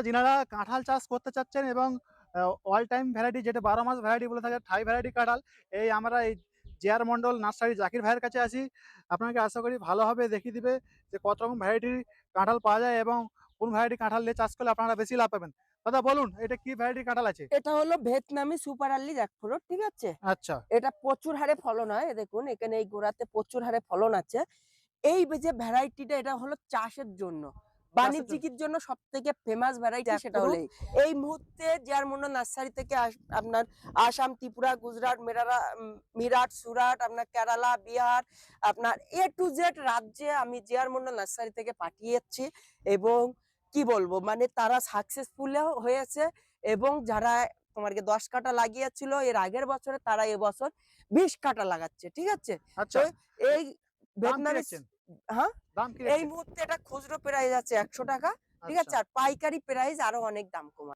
যিনারা কাঁঠাল চাষ করতে চাচ্ছেন এবং অল টাইম ভ্যারাইটি যেটা 12 মাস ভ্যারাইটি বলে থাকে থাই ভ্যারাইটি কাঁঠাল, আমরা এই জে.আর মন্ডল নার্সারি জাকির ভাইয়ের কাছে আছি। আপনাকে আশা করি ভালোভাবে দেখিয়ে দিবে যে কত রকম ভ্যারাইটির কাঁঠাল পাওয়া যায় এবং কোন ভ্যারাইটি কাঁঠাল দিয়ে চাষ করলে আপনারা বেশি লাভ পাবেন। দাদা বলুন এটা কি ভ্যারাইটির কাঁঠাল আছে? এটা হলো ভিয়েতনামি সুপার আর্লি জ্যাকফ্রুট, ঠিক আছে? আচ্ছা, এটা প্রচুর হারে ফলন হয়। দেখুন এখানে এই গোড়াতে প্রচুর হারে ফলন আছে। এই যে ভ্যারাইটিটা এটা হলো চাষের জন্য, চাষের জন্য বাণিজ্যিকের জন্য সবথেকে ফেমাস ভ্যারাইটি সেটা হলো জ্যাকফ্রুট। এই মুহূর্তে জে.আর মন্ডল নার্সারি থেকে আপনার আসাম, ত্রিপুরা, গুজরাট, মিরাট, সুরাট, আপনার কেরালা, বিহার, আপনার এ টু জেড রাজ্যে আমি জে.আর মন্ডল নার্সারি থেকে পাঠিয়েছি এবং কি বলবো মানে তারা সাকসেসফুল হয়েছে এবং যারা তোমাকে 10 কাঠা লাগিয়েছিল এর আগের বছরে তারা এবছর 20 কাঠা লাগাচ্ছে, ঠিক আছে? আচ্ছা, তো এই দাম কি ভিয়েতনামি রাখছেন? হ্যাঁ, দাম কি এই রাখছেন? মুহূর্তে এটা খুচরো প্রাইস আছে 100 টাকা, ঠিক আচ্ছা। আছে? আর পাইকারি প্রাইস আরো অনেক দাম কম আছে।